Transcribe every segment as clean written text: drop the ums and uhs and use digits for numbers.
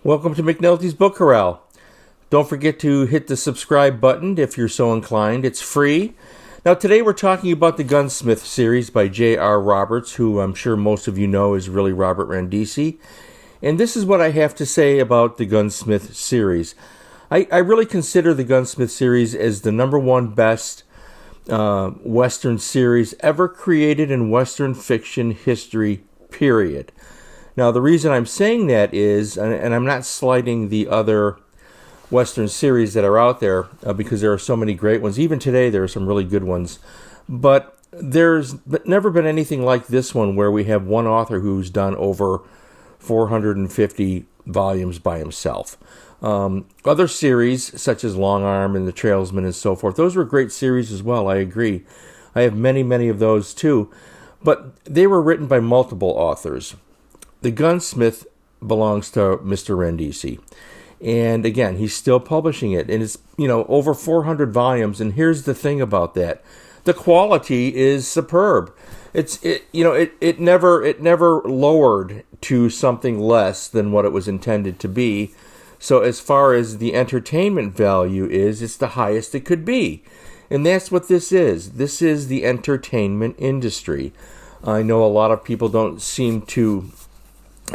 Welcome to McNulty's Book Corral. Don't forget to hit the subscribe button if you're so inclined. It's free. Now, today we're talking about the Gunsmith series by J.R. Roberts, who I'm sure most of you know is really Robert Randisi. And this is what I have to say about the Gunsmith series. I really consider the Gunsmith series as the number one best Western series ever created in Western fiction history, period. Now, the reason I'm saying that is, and I'm not slighting the other Western series that are out there, because there are so many great ones. Even today, there are some really good ones. But there's never been anything like this one where we have one author who's done over 450 volumes by himself. Other series, such as Long Arm and The Trailsman and so forth, those were great series as well, I agree. I have many, many of those too. But they were written by multiple authors. The Gunsmith belongs to Mr. Randisi. And again, he's still publishing it. And it's, over 400 volumes. And here's the thing about that. The quality is superb. It never lowered to something less than what it was intended to be. So as far as the entertainment value is, it's the highest it could be. And that's what this is. This is the entertainment industry. I know a lot of people don't seem to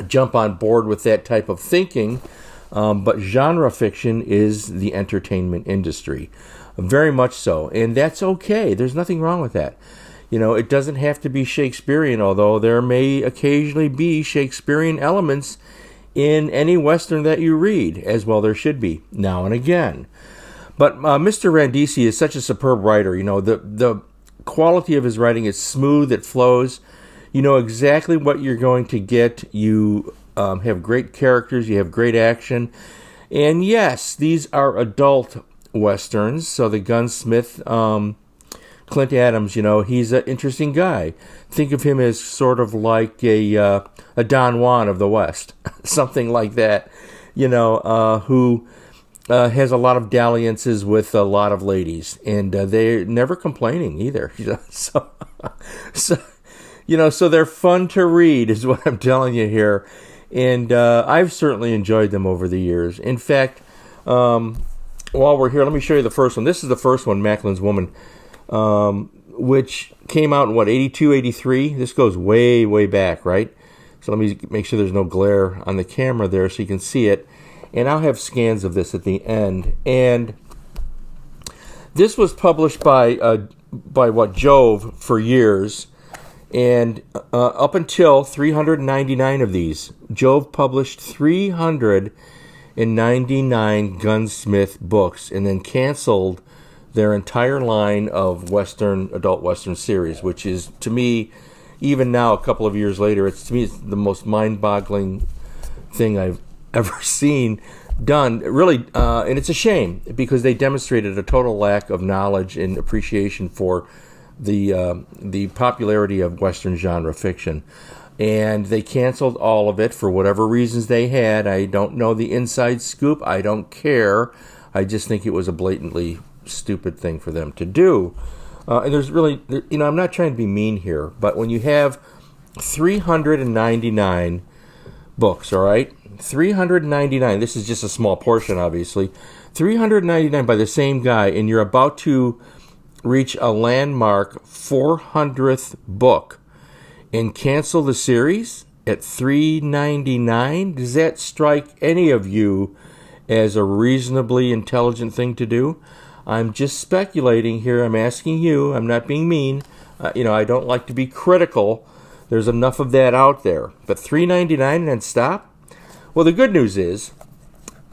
jump on board with that type of thinking, but genre fiction is the entertainment industry. Very much so. And that's okay. There's nothing wrong with that. It doesn't have to be Shakespearean, although there may occasionally be Shakespearean elements in any Western that you read, as well there should be, now and again. But Mr. Randisi is such a superb writer. The quality of his writing is smooth, it flows. You know exactly what you're going to get. You have great characters. You have great action. And yes, these are adult Westerns. So the Gunsmith, Clint Adams, he's an interesting guy. Think of him as sort of like a Don Juan of the West. Something like that, who has a lot of dalliances with a lot of ladies. And they're never complaining either. So they're fun to read is what I'm telling you here. And I've certainly enjoyed them over the years. In fact, while we're here, let me show you the first one. This is the first one, Macklin's Woman, which came out in, 82, 83? This goes way, way back, right? So let me make sure there's no glare on the camera there so you can see it. And I'll have scans of this at the end. And this was published by Jove for years. And up until 399 of these, Jove published 399 Gunsmith books and then canceled their entire line of adult Western series, which is, to me, even now, a couple of years later, it's the most mind-boggling thing I've ever seen done. Really, and it's a shame because they demonstrated a total lack of knowledge and appreciation for the popularity of Western genre fiction. And they canceled all of it for whatever reasons they had. I don't know the inside scoop. I don't care. I just think it was a blatantly stupid thing for them to do. And there's really, I'm not trying to be mean here, but when you have 399 books, all right? 399, this is just a small portion, obviously. 399 by the same guy, and you're about to reach a landmark 400th book and cancel the series at 399? Does that strike any of you as a reasonably intelligent thing to do? I'm just speculating here. I'm asking you. I'm not being mean. I don't like to be critical. There's enough of that out there. But 399 and then stop? Well, the good news is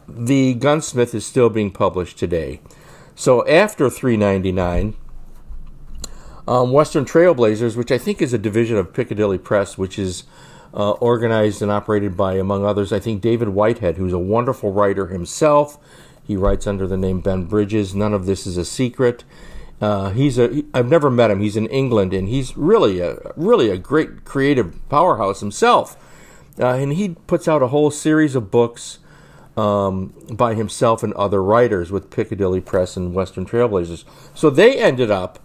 the Gunsmith is still being published today. So after 399, Western Trailblazers, which I think is a division of Piccadilly Press, which is organized and operated by, among others, I think David Whitehead, who's a wonderful writer himself. He writes under the name Ben Bridges. None of this is a secret. I've never met him. He's in England, and he's really a great creative powerhouse himself. And he puts out a whole series of books by himself and other writers with Piccadilly Press and Western Trailblazers. So they ended up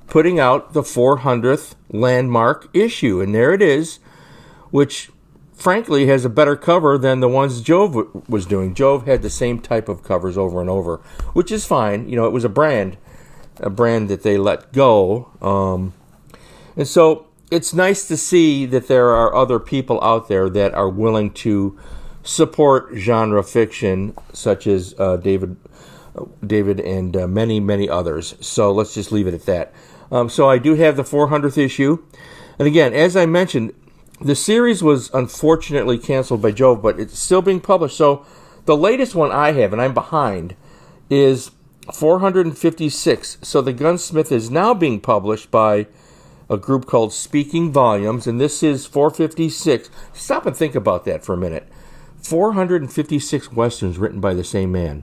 putting out the 400th landmark issue, and there it is, which frankly, has a better cover than the ones Jove was doing. Jove had the same type of covers over and over, which is fine. You know, it was a brand that they let go. And so it's nice to see that there are other people out there that are willing to support genre fiction, such as David and many, many others. So let's just leave it at that. So I do have the 400th issue. And again, as I mentioned, the series was unfortunately canceled by Jove, but it's still being published. So the latest one I have, and I'm behind, is 456. So the Gunsmith is now being published by a group called Speaking Volumes, and this is 456. Stop and think about that for a minute. 456 Westerns written by the same man.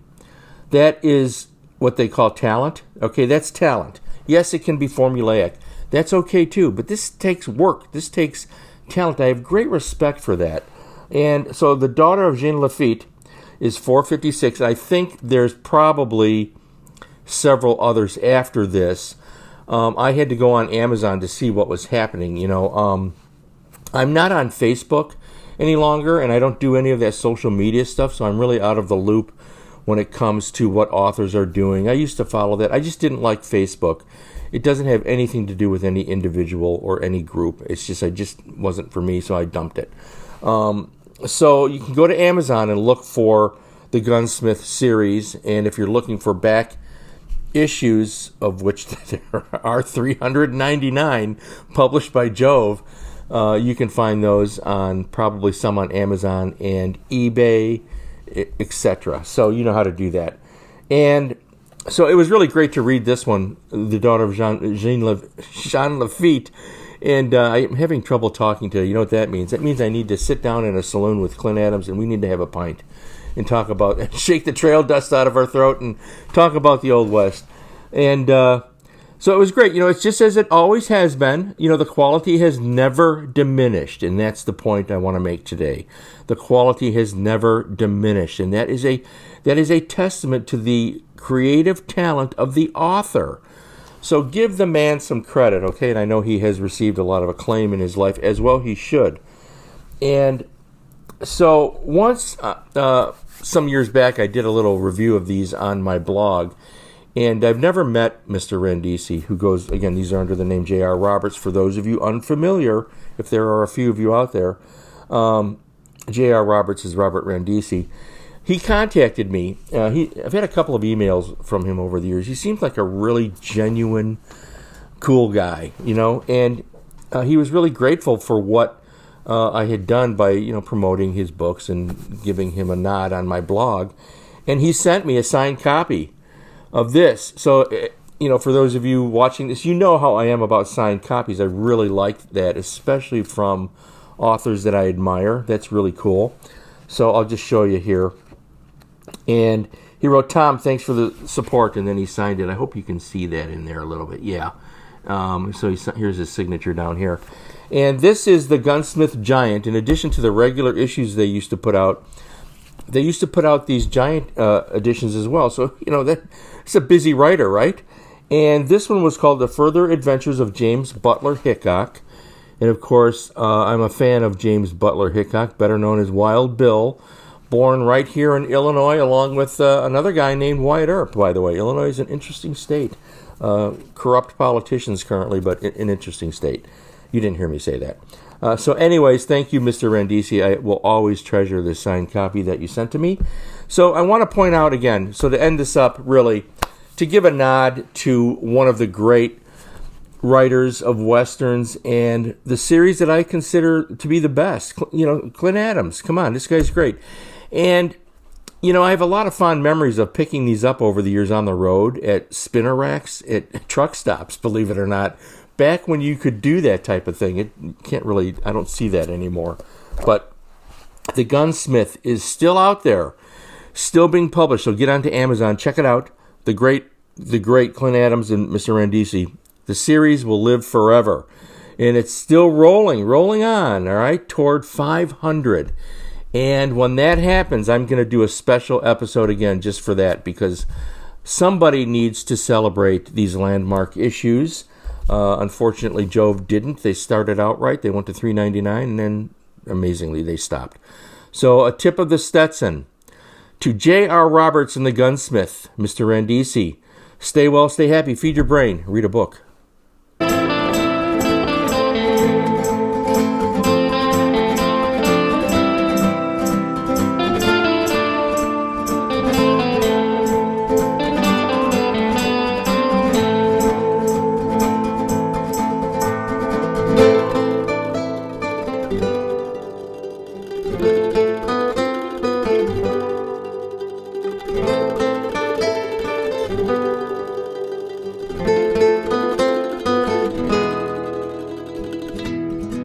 That is what they call talent. Okay, that's talent. Yes, it can be formulaic. That's okay too, but this takes work. This takes talent. I have great respect for that. And so the Daughter of Jean Lafitte is 456. I think there's probably several others after this. I had to go on Amazon to see what was happening. You know, I'm not on Facebook any longer, and I don't do any of that social media stuff, so I'm really out of the loop when it comes to what authors are doing. I used to follow that. I just didn't like Facebook. It doesn't have anything to do with any individual or any group. It's just, I just wasn't for me, so I dumped it. So you can go to Amazon and look for the Gunsmith series, and if you're looking for back issues, of which there are 399 published by Jove, you can find those on probably some on Amazon and eBay, etc. So you know how to do that. And so it was really great to read this one, The Daughter of Jean Lafitte. And I'm having trouble talking to you. You know what that means? That means I need to sit down in a saloon with Clint Adams, and we need to have a pint and talk about, shake the trail dust out of our throat and talk about the Old West. And so it was great. You know, it's just as it always has been. You know, the quality has never diminished, and that's the point I want to make today. The quality has never diminished, and that is a testament to the creative talent of the author. So give the man some credit, okay? And I know he has received a lot of acclaim in his life, as well he should. And so once, some years back, I did a little review of these on my blog, and I've never met Mr. Randisi, who goes, again, these are under the name J.R. Roberts, for those of you unfamiliar, if there are a few of you out there. J.R. Roberts is Robert Randisi. He contacted me. I've had a couple of emails from him over the years. He seems like a really genuine, cool guy, you know, and he was really grateful for what I had done by, you know, promoting his books and giving him a nod on my blog. And he sent me a signed copy of this. So, you know, for those of you watching this, you know how I am about signed copies. I really like that, especially from authors that I admire. That's really cool. So I'll just show you here. And he wrote, "Tom, thanks for the support," and then he signed it. I hope you can see that in there a little bit. Yeah. So here's his signature down here. And this is the Gunsmith Giant. In addition to the regular issues they used to put out these giant editions as well. So, you know, it's a busy writer, right? And this one was called The Further Adventures of James Butler Hickok. And, of course, I'm a fan of James Butler Hickok, better known as Wild Bill, born right here in Illinois, along with another guy named Wyatt Earp, by the way. Illinois is an interesting state. Corrupt politicians currently, but an interesting state. You didn't hear me say that. So anyways, thank you, Mr. Randisi. I will always treasure this signed copy that you sent to me. So I want to point out again, so to end this up, really, to give a nod to one of the great writers of Westerns and the series that I consider to be the best. You know, Clint Adams. Come on, this guy's great. And, you know, I have a lot of fond memories of picking these up over the years on the road at spinner racks, at truck stops, believe it or not. Back when you could do that type of thing. I don't see that anymore. But the Gunsmith is still out there, still being published. So get onto Amazon, check it out. The great Clint Adams and Mr. Randisi. The series will live forever. And it's still rolling on, all right, toward 500. And when that happens, I'm going to do a special episode again just for that, because somebody needs to celebrate these landmark issues. Unfortunately, Jove didn't. They started out right. They went to $3.99, and then amazingly, they stopped. So a tip of the Stetson. To J.R. Roberts and the Gunsmith, Mr. Randisi, stay well, stay happy, feed your brain, read a book.